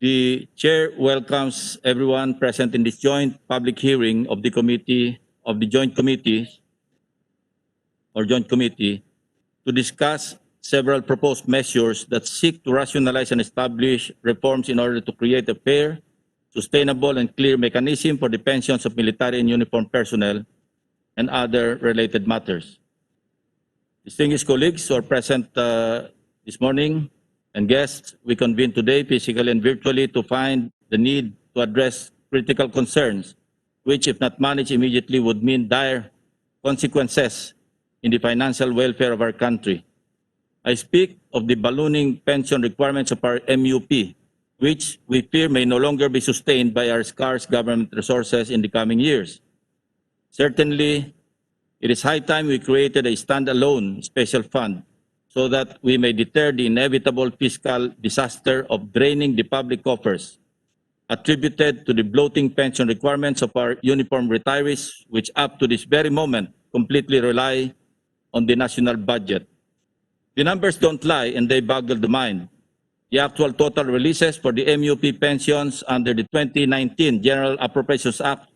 The Chair welcomes everyone present in this joint public hearing of the Joint Committee to discuss several proposed measures that seek to rationalize and establish reforms in order to create a fair, sustainable, and clear mechanism for the pensions of military and uniformed personnel and other related matters. Distinguished colleagues who are present this morning and guests, we convene today physically and virtually to find the need to address critical concerns, which, if not managed immediately, would mean dire consequences in the financial welfare of our country. I speak of the ballooning pension requirements of our MUP, which we fear may no longer be sustained by our scarce government resources in the coming years. Certainly, it is high time we created a standalone special fund so that we may deter the inevitable fiscal disaster of draining the public coffers attributed to the bloating pension requirements of our uniformed retirees, which up to this very moment completely rely on the national budget. The numbers don't lie and they boggle the mind. The actual total releases for the MUP pensions under the 2019 General Appropriations Act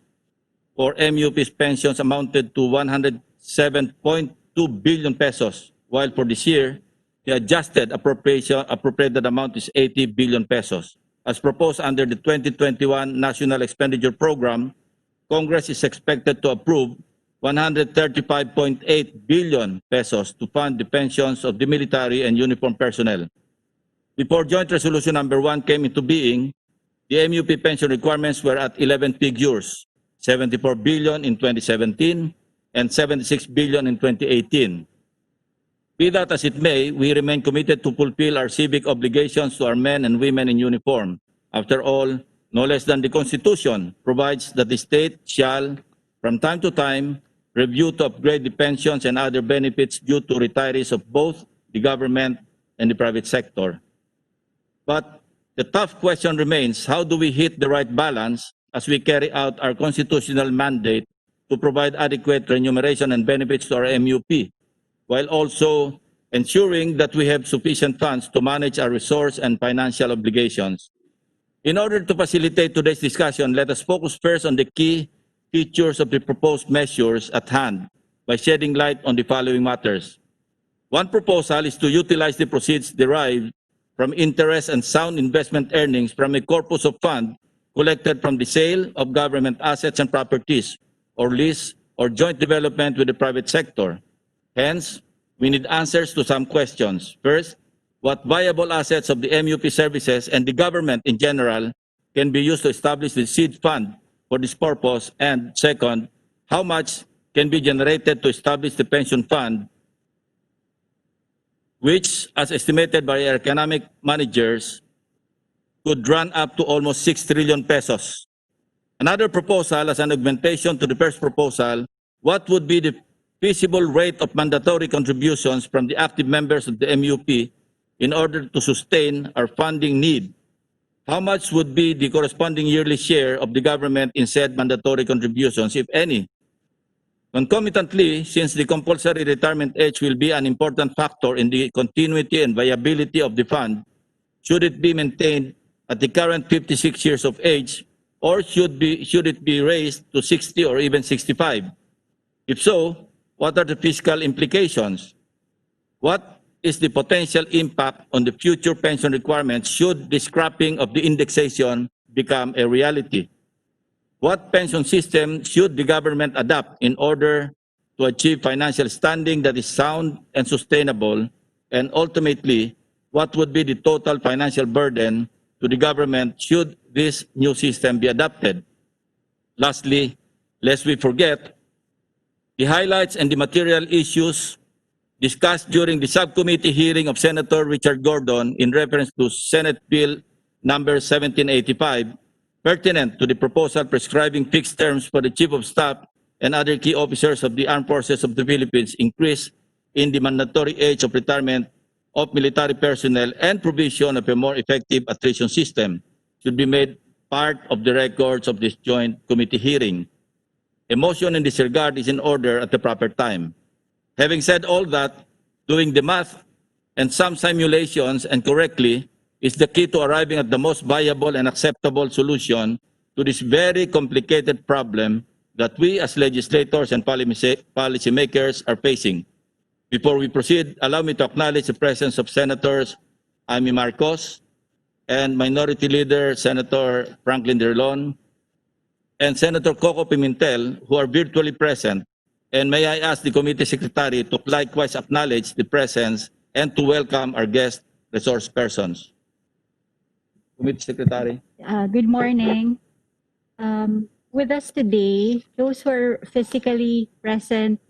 for MUP's pensions amounted to 107.2 billion pesos, while for this year, the adjusted appropriated amount is 80 billion pesos. As proposed under the 2021 National Expenditure Program, Congress is expected to approve 135.8 billion pesos to fund the pensions of the military and uniformed personnel. Before Joint Resolution Number 1 came into being, the MUP pension requirements were at 11 figures, 74 billion in 2017 and 76 billion in 2018. Be that as it may, we remain committed to fulfill our civic obligations to our men and women in uniform. After all, no less than the Constitution provides that the state shall, from time to time, review to upgrade the pensions and other benefits due to retirees of both the government and the private sector. But the tough question remains, how do we hit the right balance as we carry out our constitutional mandate to provide adequate remuneration and benefits to our MUP, while also ensuring that we have sufficient funds to manage our resource and financial obligations. In order to facilitate today's discussion, let us focus first on the key features of the proposed measures at hand by shedding light on the following matters. One proposal is to utilize the proceeds derived from interest and sound investment earnings from a corpus of funds collected from the sale of government assets and properties, or lease or joint development with the private sector. Hence, we need answers to some questions. First, what viable assets of the MUP services and the government in general can be used to establish the seed fund for this purpose? And second, how much can be generated to establish the pension fund, which, as estimated by our economic managers, could run up to almost 6 trillion pesos. Another proposal, as an augmentation to the first proposal, what would be the feasible rate of mandatory contributions from the active members of the MUP in order to sustain our funding need? How much would be the corresponding yearly share of the government in said mandatory contributions, if any? Concomitantly, since the compulsory retirement age will be an important factor in the continuity and viability of the fund, should it be maintained at the current 56 years of age, or should it be raised to 60 or even 65? If so, what are the fiscal implications? What is the potential impact on the future pension requirements should the scrapping of the indexation become a reality? What pension system should the government adopt in order to achieve financial standing that is sound and sustainable? And ultimately, what would be the total financial burden to the government should this new system be adopted? Lastly, lest we forget, the highlights and the material issues discussed during the subcommittee hearing of Senator Richard Gordon in reference to Senate Bill number 1785, pertinent to the proposal prescribing fixed terms for the Chief of Staff and other key officers of the Armed Forces of the Philippines, increase in the mandatory age of retirement of military personnel, and provision of a more effective attrition system, should be made part of the records of this joint committee hearing. A motion in this regard is in order at the proper time. Having said all that, doing the math and some simulations, and correctly, is the key to arriving at the most viable and acceptable solution to this very complicated problem that we as legislators and policymakers are facing. Before we proceed, allow me to acknowledge the presence of Senators Amy Marcos and Minority Leader Senator Franklin Drilon and Senator Coco Pimentel, who are virtually present. And may I ask the Committee Secretary to likewise acknowledge the presence and to welcome our guest resource persons. Committee Secretary. Good morning. With us today, those who are physically present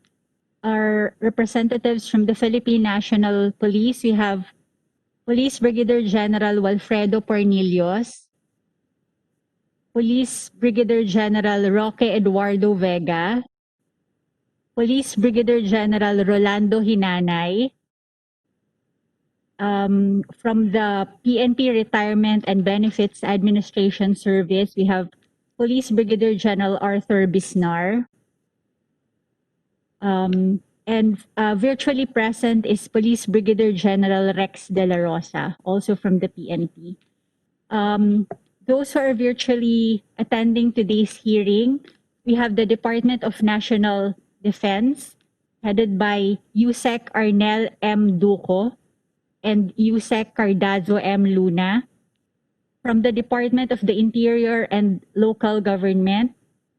are representatives from the Philippine National Police. We have Police Brigadier General Walfredo Pornillos, Police Brigadier General Roque Eduardo Vega, Police Brigadier General Rolando Hinanay. From the PNP Retirement and Benefits Administration Service, we have Police Brigadier General Arthur Bisnar. And virtually present is Police Brigadier General Rex De La Rosa, also from the PNP. Those who are virtually attending today's hearing, we have the Department of National Defense, headed by USEC Arnel M. Duco and USEC Cardazo M. Luna. From the Department of the Interior and Local Government,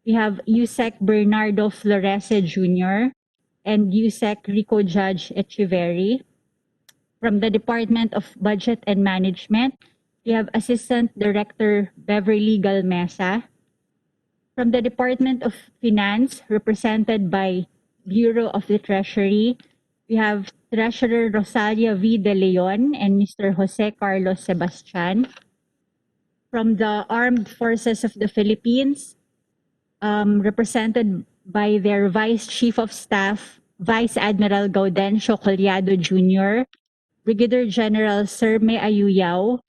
we have USEC Bernardo Florese Jr. and USEC Rico Judge Echeverry. From the Department of Budget and Management, we have Assistant Director Beverly Galmesa. From the Department of Finance, represented by Bureau of the Treasury, we have Treasurer Rosalia V. De Leon and Mr. Jose Carlos Sebastian. From the Armed Forces of the Philippines, represented by their Vice Chief of Staff, Vice Admiral Gaudencio Collado Jr., Brigadier General Serme Ayuyao,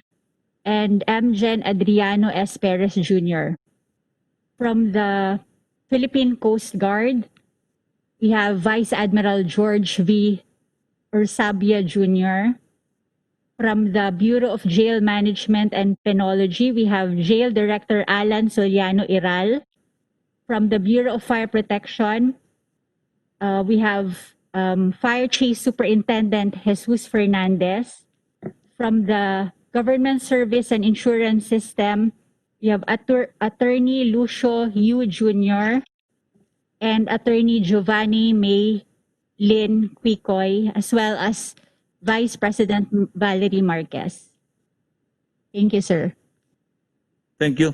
and MGen Adriano S. Perez Jr. From the Philippine Coast Guard, we have Vice Admiral George V. Ursabia Jr. From the Bureau of Jail Management and Penology, we have Jail Director Alan Soliano Iral. From the Bureau of Fire Protection, we have Fire Chief Superintendent Jesus Fernandez. From the Government Service and Insurance System, we have Attorney Lucio Yu Jr. and Attorney Giovanni May Lynn Quicoy, as well as Vice President Valerie Marquez. Thank you, sir. Thank you.